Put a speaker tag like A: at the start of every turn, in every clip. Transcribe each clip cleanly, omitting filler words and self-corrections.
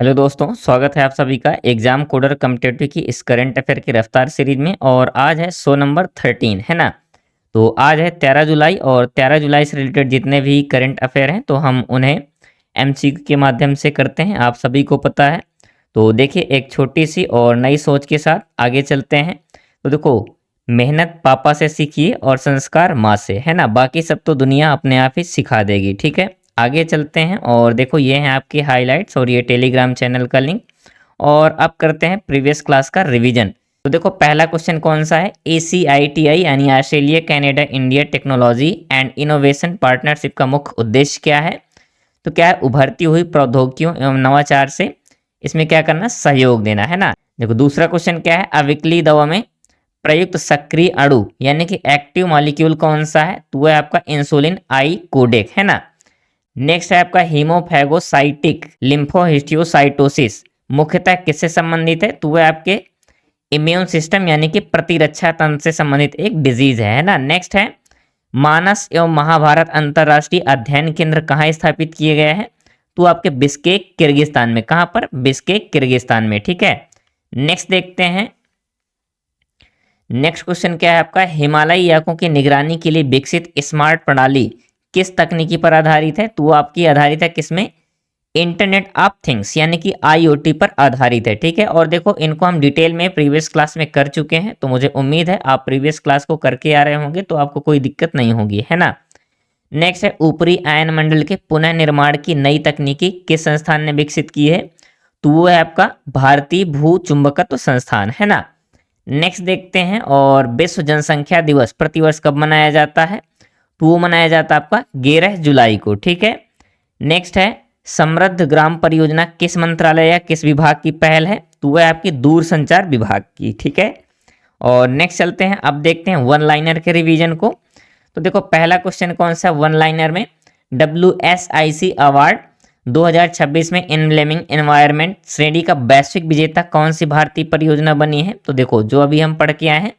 A: Hello दोस्तों, स्वागत है आप सभी का एग्जाम कोडर कम्पिटिटिव की इस करंट अफेयर की रफ्तार सीरीज में। और आज है शो नंबर 13, है ना। तो आज है 13 जुलाई और 13 जुलाई से रिलेटेड जितने भी करंट अफेयर हैं तो हम उन्हें एमसीक्यू के माध्यम से करते हैं, आप सभी को पता है। तो देखिए, एक छोटी सी और नई सोच के साथ आगे चलते हैं। तो देखो, मेहनत पापा से सीखिए और संस्कार माँ से, है ना। बाकी सब तो दुनिया अपने आप ही सिखा देगी, ठीक है। आगे चलते हैं और देखो, ये हैं आपके हाइलाइट्स और ये टेलीग्राम चैनल का लिंक। और अब करते हैं प्रीवियस क्लास का रिवीजन। तो देखो, पहला क्वेश्चन कौन सा है। ACITI यानी Australia Canada India technology and innovation partnership का मुख्य उद्देश्य क्या है। तो क्या है, उभरती हुई प्रौद्योगिकियों एवं नवाचार से इसमें क्या करना, सहयोग देना, है ना। देखो, दूसरा क्वेश्चन क्या है, अविकली दवा में प्रयुक्त सक्रिय अणु यानी कि एक्टिव मॉलिक्यूल कौन सा है। तो वह आपका इंसुलिन आई कोडेक, है ना। नेक्स्ट है आपका हीमोफैगोसाइटिक लिम्फोहिस्टियोसाइटोसिस मुख्यतः किससे संबंधित है। तो वह आपके इम्यून सिस्टम यानी कि प्रतिरक्षा तंत्र से संबंधित एक डिजीज है ना। नेक्स्ट है मानस एवं महाभारत अंतरराष्ट्रीय अध्ययन केंद्र कहाँ स्थापित किए गए हैं। तो आपके बिश्केक किर्गिस्तान में। कहाँ पर, बिश्केक किर्गिस्तान में, ठीक है। नेक्स्ट देखते हैं, नेक्स्ट क्वेश्चन क्या है आपका, हिमालयी इलाकों की निगरानी के लिए विकसित स्मार्ट प्रणाली किस तकनीकी पर आधारित है। तो वो आपकी आधारित है किसमें, इंटरनेट ऑफ थिंग्स यानी कि IoT पर आधारित है, ठीक है। और देखो, इनको हम डिटेल में प्रीवियस क्लास में कर चुके हैं, तो मुझे उम्मीद है आप प्रीवियस क्लास को करके आ रहे होंगे, तो आपको कोई दिक्कत नहीं होगी, है ना। नेक्स्ट है ऊपरी आयन मंडल के पुनः निर्माण की नई तकनीकी किस संस्थान ने विकसित की है। तो वो है आपका भारतीय भू चुंबकत्व संस्थान, है ना। नेक्स्ट देखते हैं, और विश्व जनसंख्या दिवस प्रतिवर्ष कब मनाया जाता है। तो वो मनाया जाता है आपका 11 जुलाई को, ठीक है। नेक्स्ट है समृद्ध ग्राम परियोजना किस मंत्रालय या किस विभाग की पहल है। तो वह आपकी दूरसंचार विभाग की, ठीक है। और नेक्स्ट चलते हैं, अब देखते हैं वन लाइनर के रिवीजन को। तो देखो, पहला क्वेश्चन कौन सा, वन लाइनर में WSIC अवार्ड 2026 में इनब्लेमिंग एनवायरनमेंट श्रेणी का वैश्विक विजेता कौन सी भारतीय परियोजना बनी है। तो देखो, जो अभी हम पढ़ के आए हैं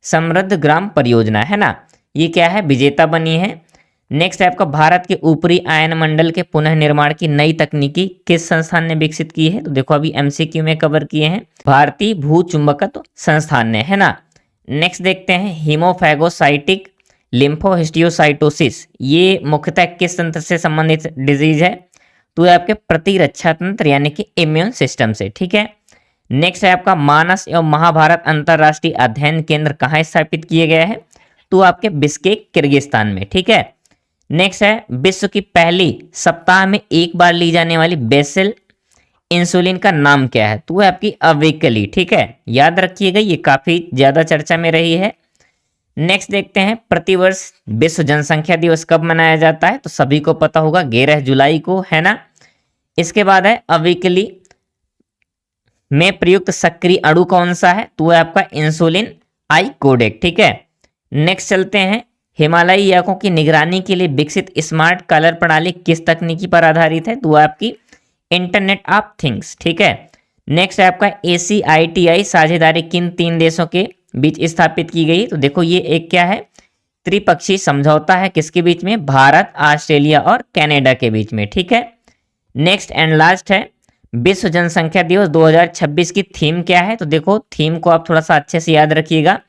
A: समृद्ध ग्राम परियोजना, है ना, ये क्या है, विजेता बनी है। नेक्स्ट है आपका भारत के ऊपरी आयन मंडल के पुनः निर्माण की नई तकनीकी किस संस्थान ने विकसित की है। तो देखो, अभी MCQ में कवर किए हैं, भारतीय भू चुंबकत्व संस्थान ने, है ना। नेक्स्ट देखते हैं हीमोफैगोसाइटिक लिम्फोहिस्टियोसाइटोसिस, ये मुख्यतः किस तंत्र से संबंधित डिजीज है। तो ये आपके प्रतिरक्षा तंत्र यानी कि इम्यून सिस्टम से, ठीक है। नेक्स्ट है आपका मानस एवं महाभारत अंतरराष्ट्रीय अध्ययन केंद्र कहाँ स्थापित किए गए हैं। तो आपके बिश्केक किर्गिस्तान में, ठीक है। नेक्स्ट है विश्व की पहली सप्ताह में एक बार ली जाने वाली बेसल इंसुलिन का नाम क्या है। तो वो आपकी अविकली, ठीक है, याद रखिएगा, ये काफी ज्यादा चर्चा में रही है। नेक्स्ट देखते हैं, प्रतिवर्ष विश्व जनसंख्या दिवस कब मनाया जाता है। तो सभी को पता होगा 11 जुलाई को, है ना। इसके बाद है अविकली में प्रयुक्त सक्रिय अणु कौन सा है। तो वह आपका इंसुलिन आई कोडेक, ठीक है। नेक्स्ट चलते हैं, हिमालयी इलाकों की निगरानी के लिए विकसित स्मार्ट कलर प्रणाली किस तकनीकी पर आधारित है। तो वह आपकी इंटरनेट ऑफ थिंग्स, ठीक है। नेक्स्ट है आपका ACITI साझेदारी किन 3 देशों के बीच स्थापित की गई। तो देखो, ये एक क्या है, त्रिपक्षीय समझौता है, किसके बीच में, भारत, ऑस्ट्रेलिया और कनाडा के बीच में, ठीक है। नेक्स्ट एंड लास्ट है विश्व जनसंख्या दिवस 2026 की थीम क्या है। तो देखो, थीम को आप थोड़ा सा अच्छे से याद रखिएगा,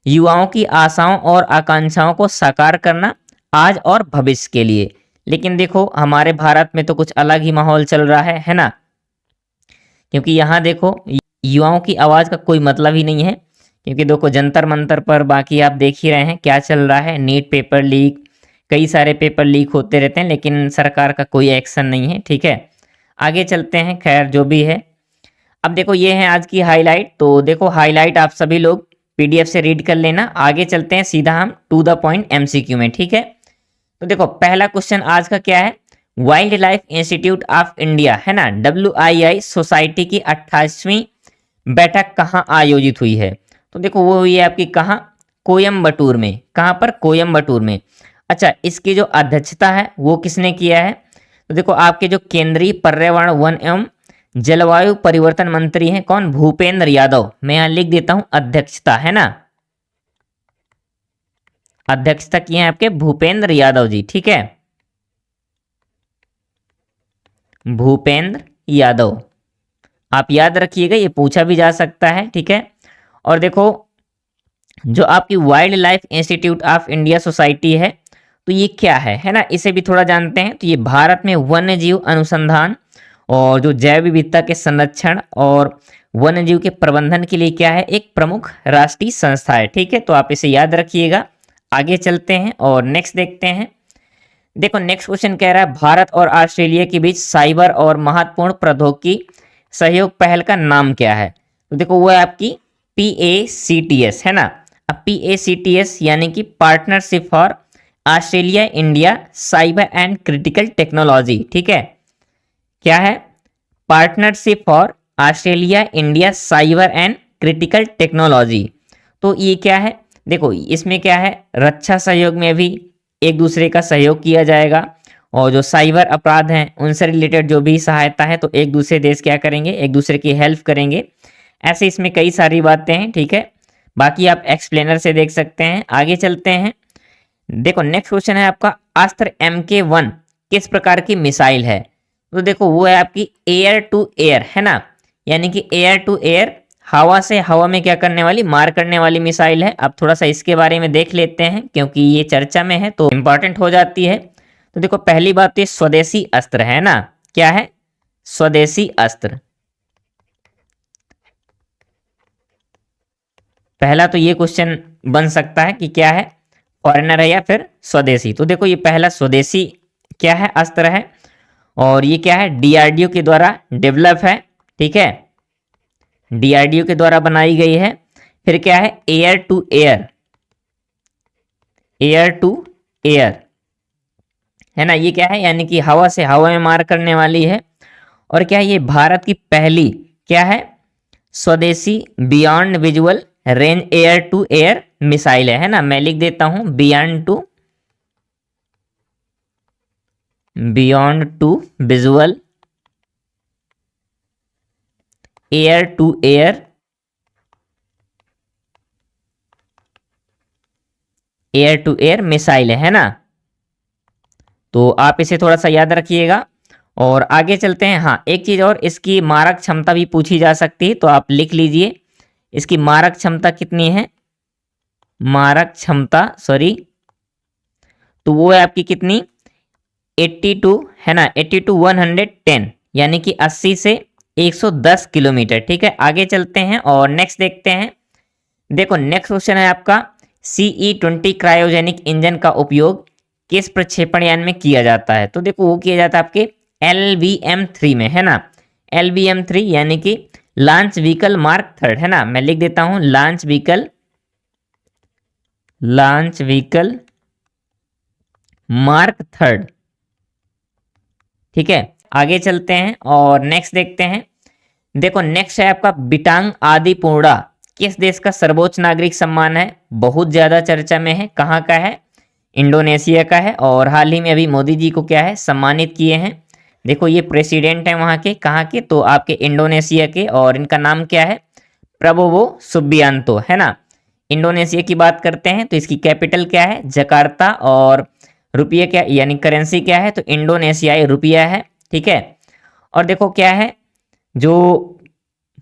A: युवाओं की आशाओं और आकांक्षाओं को साकार करना आज और भविष्य के लिए। लेकिन देखो, हमारे भारत में तो कुछ अलग ही माहौल चल रहा है ना। क्योंकि यहाँ देखो, युवाओं की आवाज़ का कोई मतलब ही नहीं है। क्योंकि देखो, जंतर मंतर पर बाकी आप देख ही रहे हैं क्या चल रहा है, नीट पेपर लीक, कई सारे पेपर लीक होते रहते हैं, लेकिन सरकार का कोई एक्शन नहीं है, ठीक है। आगे चलते हैं, खैर जो भी है। अब देखो, ये है आज की हाईलाइट। तो देखो, हाईलाइट आप सभी लोग PDF से रीड कर लेना। आगे चलते हैं सीधा हम टू द पॉइंट MCQ में, ठीक है। तो देखो, पहला क्वेश्चन आज का क्या है, wild life institute of India, है ना, WII सोसाइटी की 28वीं बैठक कहाँ आयोजित हुई है। तो देखो, वो हुई है आपकी कहाँ, कोयम्बटूर में। कहाँ पर, कोयम्बटूर में। अच्छा, इसकी जो अध्यक्षता है वो किसने किया है। तो देखो, आपके जो केंद्रीय पर्यावरण वन एवं जलवायु परिवर्तन मंत्री हैं कौन, भूपेंद्र यादव। मैं यहां लिख देता हूं अध्यक्षता, है ना, अध्यक्षता की है आपके भूपेंद्र यादव जी, ठीक है, भूपेंद्र यादव। आप याद रखिएगा, ये पूछा भी जा सकता है, ठीक है। और देखो जो आपकी wild life institute of India society है, तो ये क्या है ना, इसे भी थोड़ा जानते हैं। तो ये भारत में वन्य जीव अनुसंधान और जो जैव विविधता के संरक्षण और वन्य जीव के प्रबंधन के लिए क्या है, एक प्रमुख राष्ट्रीय संस्था है, ठीक है। तो आप इसे याद रखिएगा। आगे चलते हैं और नेक्स्ट देखते हैं। देखो नेक्स्ट क्वेश्चन कह रहा है भारत और ऑस्ट्रेलिया के बीच साइबर और महत्वपूर्ण प्रौद्योगिकी सहयोग पहल का नाम क्या है। तो देखो वो है आपकी PACTS, है ना। अब PACTS यानी कि partnership for Australia India cyber and critical technology, ठीक है। क्या है, partnership for Australia India cyber and critical technology. तो ये क्या है, देखो इसमें क्या है, रक्षा सहयोग में भी एक दूसरे का सहयोग किया जाएगा और जो साइबर अपराध हैं उनसे रिलेटेड जो भी सहायता है तो एक दूसरे देश क्या करेंगे, एक दूसरे की हेल्प करेंगे। ऐसे इसमें कई सारी बातें हैं, ठीक है। बाकी आप एक्सप्लेनर से देख सकते हैं। आगे चलते हैं। देखो नेक्स्ट क्वेश्चन है आपका अस्त्र MK1 किस प्रकार की मिसाइल है। तो देखो वो है आपकी एयर टू एयर, है ना, यानी कि एयर टू एयर, हवा से हवा में क्या करने वाली, मार करने वाली मिसाइल है। अब थोड़ा सा इसके बारे में देख लेते हैं क्योंकि ये चर्चा में है तो इंपॉर्टेंट हो जाती है। तो देखो पहली बात तो ये स्वदेशी अस्त्र है ना, क्या है, स्वदेशी अस्त्र। पहला तो ये क्वेश्चन बन सकता है कि क्या है, फॉरेनर है या फिर स्वदेशी। तो देखो ये पहला स्वदेशी क्या है, अस्त्र है और ये क्या है, DRDO के द्वारा डेवलप है, ठीक है, DRDO के द्वारा बनाई गई है। फिर क्या है, air to air, air to air, है ना, ये क्या है, यानी कि हवा से हवा में मार करने वाली है। और क्या है, ये भारत की पहली क्या है, स्वदेशी beyond visual range air to air missile है ना। मैं लिख देता हूं beyond to visual air to air missile है ना। तो आप इसे थोड़ा सा याद रखिएगा और आगे चलते हैं। हाँ एक चीज और, इसकी मारक क्षमता भी पूछी जा सकती है तो आप लिख लीजिए इसकी मारक क्षमता कितनी है, मारक क्षमता सॉरी, तो वो है आपकी कितनी, 82, है ना, 82 110, यानी कि 80 से 110 किलोमीटर, ठीक है। आगे चलते हैं और नेक्स्ट देखते हैं। देखो नेक्स्ट क्वेश्चन है आपका CE-20 क्रायोजेनिक इंजन का उपयोग किस प्रक्षेपण यान में किया जाता है। तो देखो वो किया जाता है आपके LVM-3 में, है ना, LVM-3 यानी कि लॉन्च व्हीकल मार्क 3, है ना। मैं लिख देता हूं लॉन्च व्हीकल मार्क 3, ठीक है। आगे चलते हैं और नेक्स्ट देखते हैं। देखो नेक्स्ट है आपका बिटांग आदि पूर्णा किस देश का सर्वोच्च नागरिक सम्मान है, बहुत ज्यादा चर्चा में है, कहाँ का है, इंडोनेशिया का है और हाल ही में अभी मोदी जी को क्या है, सम्मानित किए हैं। देखो ये प्रेसिडेंट है वहाँ के, कहाँ के, तो आपके इंडोनेशिया के और इनका नाम क्या है, प्रबोवो सुबियांतो, है ना। इंडोनेशिया की बात करते हैं तो इसकी कैपिटल क्या है, जकार्ता, और रुपये क्या यानी करेंसी क्या है, तो इंडोनेशियाई रुपया है, ठीक है। और देखो क्या है, जो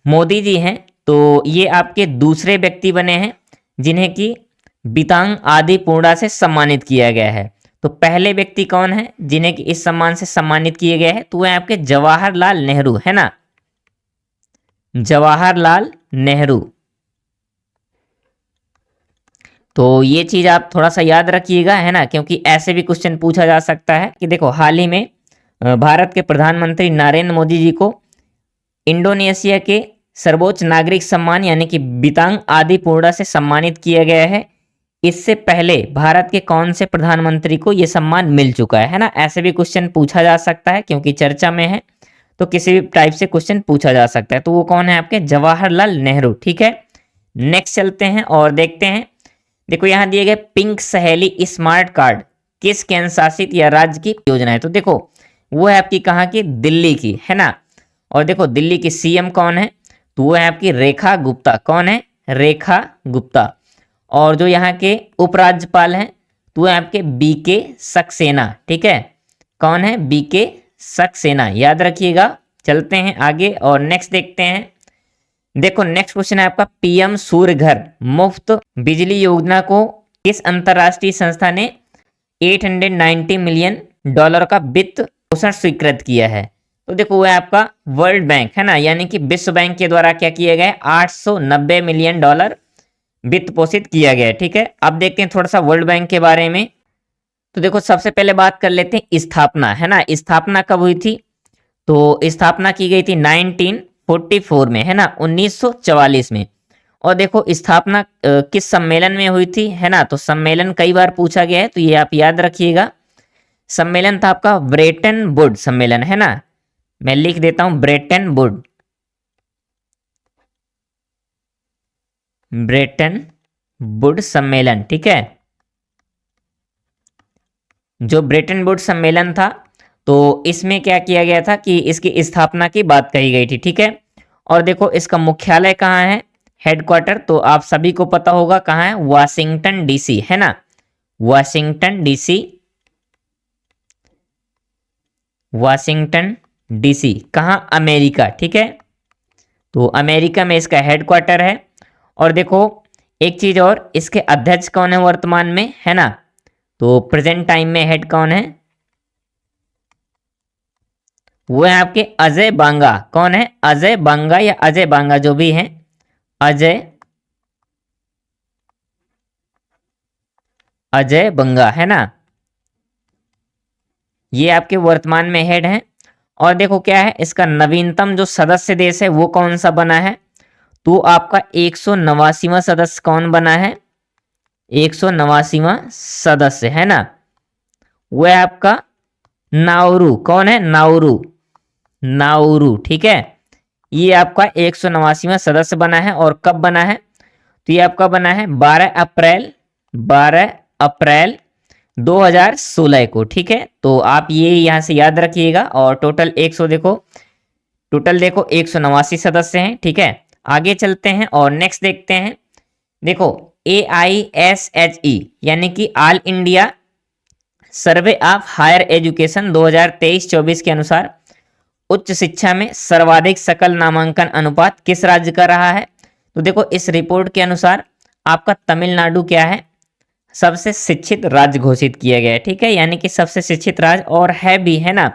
A: मोदी जी हैं तो ये आपके दूसरे व्यक्ति बने हैं जिन्हें कि बितांग आदि पूर्णा से सम्मानित किया गया है। तो पहले व्यक्ति कौन है जिन्हें कि इस सम्मान से सम्मानित किया गया है, तो वह आपके जवाहरलाल नेहरू, है ना, जवाहरलाल नेहरू। तो ये चीज आप थोड़ा सा याद रखिएगा, है ना, क्योंकि ऐसे भी क्वेश्चन पूछा जा सकता है कि देखो हाल ही में भारत के प्रधानमंत्री नरेंद्र मोदी जी को इंडोनेशिया के सर्वोच्च नागरिक सम्मान यानी कि बितांग आदि पूर्णा से सम्मानित किया गया है। इससे पहले भारत के कौन से प्रधानमंत्री को यह सम्मान मिल चुका है ना। ऐसे भी क्वेश्चन पूछा जा सकता है क्योंकि चर्चा में है, तो किसी भी टाइप से क्वेश्चन पूछा जा सकता है। तो वो कौन है आपके, जवाहरलाल नेहरू, ठीक है। नेक्स्ट चलते हैं और देखते हैं। देखो यहाँ दिए गए पिंक सहेली स्मार्ट कार्ड किस केंद्र शासित या राज्य की योजना है। तो देखो वो है आपकी कहाँ की, दिल्ली की, है ना। और देखो दिल्ली की CM कौन है, तो वो है आपकी रेखा गुप्ता, कौन है, रेखा गुप्ता। और जो यहाँ के उपराज्यपाल हैं तो वो है आपके BK सक्सेना, ठीक है, कौन है, BK सक्सेना, याद रखिएगा। चलते हैं आगे और नेक्स्ट देखते हैं। देखो नेक्स्ट क्वेश्चन है आपका, पीएम सूर्य घर मुफ्त बिजली योजना को किस अंतरराष्ट्रीय संस्था ने $890 मिलियन का वित्त पोषण स्वीकृत किया है? तो देखो वो है आपका वर्ल्ड बैंक, है ना, यानी कि विश्व बैंक के द्वारा क्या किया गया है, $890 मिलियन वित्त पोषित किया गया है। ठीक है, अब देखते हैं थोड़ा सा वर्ल्ड बैंक के बारे में। तो देखो सबसे पहले बात कर लेते हैं स्थापना, है ना, स्थापना कब हुई थी? तो स्थापना की गई थी 1944 में, है ना, 1944 में। और देखो स्थापना किस सम्मेलन में हुई थी, है ना, तो सम्मेलन कई बार पूछा गया है, तो ये आप याद रखिएगा। सम्मेलन था आपका ब्रेटन वुड सम्मेलन, है ना, मैं लिख देता हूं ब्रेटन वुड, ब्रेटन वुड सम्मेलन। ठीक है, जो ब्रेटन वुड सम्मेलन था, तो इसमें क्या किया गया था कि इसकी स्थापना की बात कही गई थी। ठीक है, और देखो इसका मुख्यालय कहाँ है, हेडक्वार्टर, तो आप सभी को पता होगा कहाँ है, वाशिंगटन डीसी, है ना, वाशिंगटन डीसी, वाशिंगटन डीसी कहाँ, अमेरिका। ठीक है, तो अमेरिका में इसका हेडक्वार्टर है। और देखो एक चीज और, इसके अध्यक्ष कौन है वर्तमान में, है ना, तो प्रेजेंट टाइम में हेड कौन है, वो है आपके अजय बांगा। कौन है, अजय बांगा या अजय बांगा जो भी है, अजय बंगा, है ना, ये आपके वर्तमान में हेड हैं। और देखो क्या है, इसका नवीनतम जो सदस्य देश है वो कौन सा बना है, तो आपका 189वां सदस्य कौन बना है, 189वां सदस्य, है ना, वो है आपका नाउरू। कौन है, नाउरू, नाउरू। ठीक है, ये आपका 189वां सदस्य बना है। और कब बना है, तो ये आपका बना है 12 अप्रैल 2016 को। ठीक है, तो आप ये यहां से याद रखिएगा। और टोटल 100 देखो, टोटल देखो 189 सदस्य हैं। ठीक है, आगे चलते हैं और नेक्स्ट देखते हैं। देखो AISHE यानी कि all India survey of higher education 2023-24 के अनुसार उच्च शिक्षा में सर्वाधिक सकल नामांकन अनुपात किस राज्य का रहा है? तो देखो इस रिपोर्ट के अनुसार आपका तमिलनाडु क्या है, सबसे शिक्षित राज्य घोषित किया गया है। ठीक है, यानी कि सबसे शिक्षित राज्य, और है भी, है ना,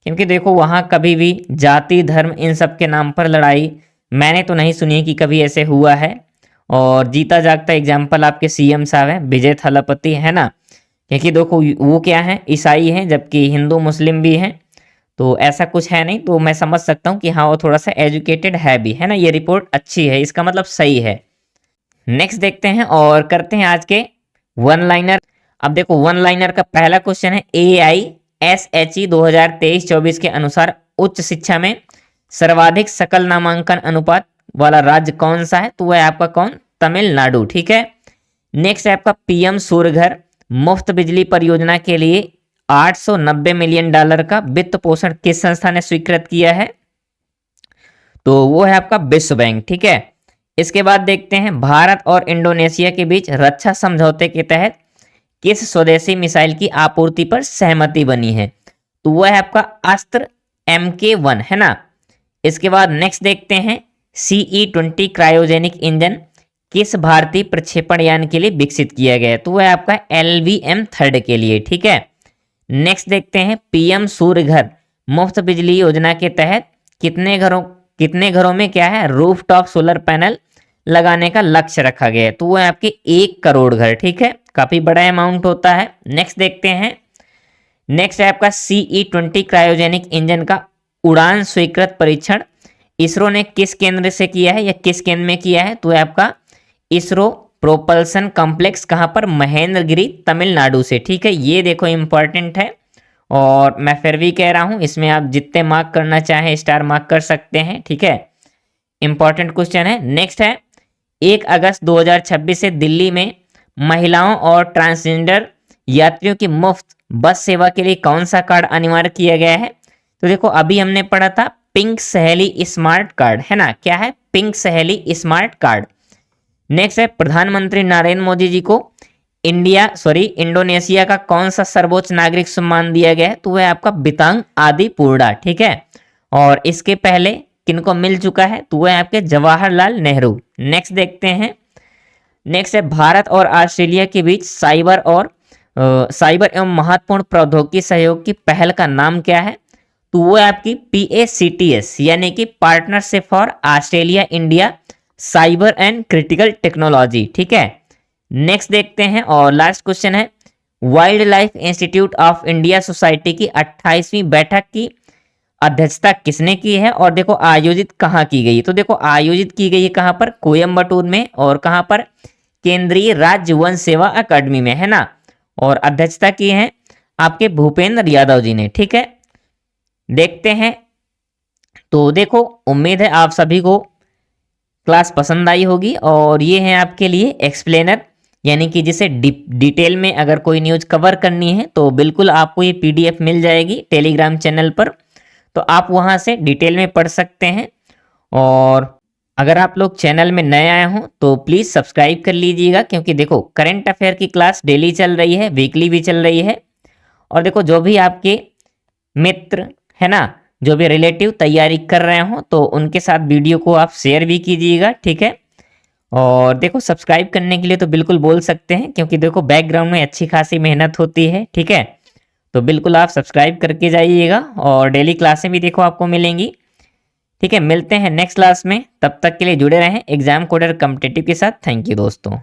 A: क्योंकि देखो वहां कभी भी जाति धर्म इन सब के नाम पर लड़ाई मैंने तो नहीं सुनी कि कभी ऐसे हुआ है। और जीता जागता एग्जाम्पल आपके CM साहब हैं, विजय थलापति, है ना, क्योंकि देखो वो क्या है, ईसाई हैं, जबकि हिंदू मुस्लिम भी हैं, तो ऐसा कुछ है नहीं। तो मैं समझ सकता हूँ कि हाँ वो थोड़ा सा एजुकेटेड है भी, है ना, ये रिपोर्ट अच्छी है, इसका मतलब सही है। नेक्स्ट देखते हैं और करते हैं आज के वन लाइनर। अब देखो वन लाइनर का पहला क्वेश्चन है, AISHE 2023-24 के अनुसार उच्च शिक्षा में सर्वाधिक सकल नामांकन अनुपात वाला राज्य कौन सा है? तो वह है आपका कौन, तमिलनाडु। ठीक है, नेक्स्ट है आपका PM सूर्य घर मुफ्त बिजली परियोजना के लिए $890 मिलियन का वित्त पोषण किस संस्था ने स्वीकृत किया है? तो वो है आपका विश्व बैंक। ठीक है, इसके बाद देखते हैं भारत और इंडोनेशिया के बीच रक्षा समझौते के तहत किस स्वदेशी मिसाइल की आपूर्ति पर सहमति बनी है? तो वह है आपका अस्त्र MK1, है ना। इसके बाद नेक्स्ट देखते हैं CE-20 क्रायोजेनिक इंजन किस भारतीय प्रक्षेपण यान के लिए विकसित किया गया है? तो वह है आपका LVM-3 के लिए। ठीक है, नेक्स्ट देखते हैं PM सूर्य घर मुफ्त बिजली योजना के तहत कितने घरों में क्या है, रूफटॉप सोलर पैनल लगाने का लक्ष्य रखा गया है? तो वह आपके 1 करोड़ घर। ठीक है, काफी बड़ा अमाउंट होता है। नेक्स्ट देखते हैं, नेक्स्ट है आपका CE-20 क्रायोजेनिक इंजन का उड़ान स्वीकृत परीक्षण इसरो ने किस केंद्र से किया है या किस केंद्र में किया है? तो है आपका इसरो प्रोपल्सन कॉम्प्लेक्स, कहां पर, महेंद्रगिरी तमिलनाडु से। ठीक है, ये देखो इंपॉर्टेंट है और मैं फिर भी कह रहा हूं, इसमें आप जितने मार्क करना चाहें स्टार मार्क कर सकते हैं। ठीक है, इंपॉर्टेंट क्वेश्चन है। नेक्स्ट है 1 अगस्त 2026 से दिल्ली में महिलाओं और ट्रांसजेंडर यात्रियों की मुफ्त बस सेवा के लिए कौन सा कार्ड अनिवार्य किया गया है? तो देखो अभी हमने पढ़ा था पिंक सहेली स्मार्ट कार्ड, है ना, क्या है, पिंक सहेली स्मार्ट कार्ड। नेक्स्ट है प्रधानमंत्री नरेंद्र मोदी जी को इंडोनेशिया का कौन सा सर्वोच्च नागरिक सम्मान दिया गया है? तो वह आपका बितांग आदि पूर्णा। ठीक है, और इसके पहले किनको मिल चुका है, तो वह आपके जवाहरलाल नेहरू। नेक्स्ट देखते हैं। नेक्स्ट है भारत और ऑस्ट्रेलिया के बीच साइबर एवं महत्वपूर्ण प्रौद्योगिकी सहयोग की पहल का नाम क्या है, तो वो है आपकी PACTS यानी कि partnership for Australia India cyber and critical technology. ठीक है, नेक्स्ट देखते हैं और लास्ट क्वेश्चन है wild life institute of India society की 28वीं बैठक की अध्यक्षता किसने की है, और देखो आयोजित कहाँ की गई, तो देखो आयोजित की गई है कहाँ पर, कोयम्बटूर में, और कहाँ पर, केंद्रीय राज्य वन सेवा अकादमी में, है ना। और अध्यक्षता की है आपके भूपेंद्र यादव जी ने। ठीक है, देखते हैं। तो देखो उम्मीद है आप सभी को क्लास पसंद आई होगी, और ये है आपके लिए एक्सप्लेनर, यानी कि जिसे डिटेल में अगर कोई न्यूज़ कवर करनी है तो बिल्कुल आपको ये PDF मिल जाएगी टेलीग्राम चैनल पर, तो आप वहाँ से डिटेल में पढ़ सकते हैं। और अगर आप लोग चैनल में नए आए हों तो प्लीज़ सब्सक्राइब कर लीजिएगा, क्योंकि देखो करंट अफेयर की क्लास डेली चल रही है, वीकली भी चल रही है। और देखो जो भी आपके मित्र है ना, जो भी रिलेटिव तैयारी कर रहे हो तो उनके साथ वीडियो को आप शेयर भी कीजिएगा। ठीक है, और देखो सब्सक्राइब करने के लिए तो बिल्कुल बोल सकते हैं, क्योंकि देखो बैकग्राउंड में अच्छी खासी मेहनत होती है। ठीक है, तो बिल्कुल आप सब्सक्राइब करके जाइएगा, और डेली क्लासें भी देखो आपको मिलेंगी। ठीक है, मिलते हैं नेक्स्ट क्लास में, तब तक के लिए जुड़े रहें एग्जाम कोडर कॉम्पिटिटिव के साथ। थैंक यू दोस्तों।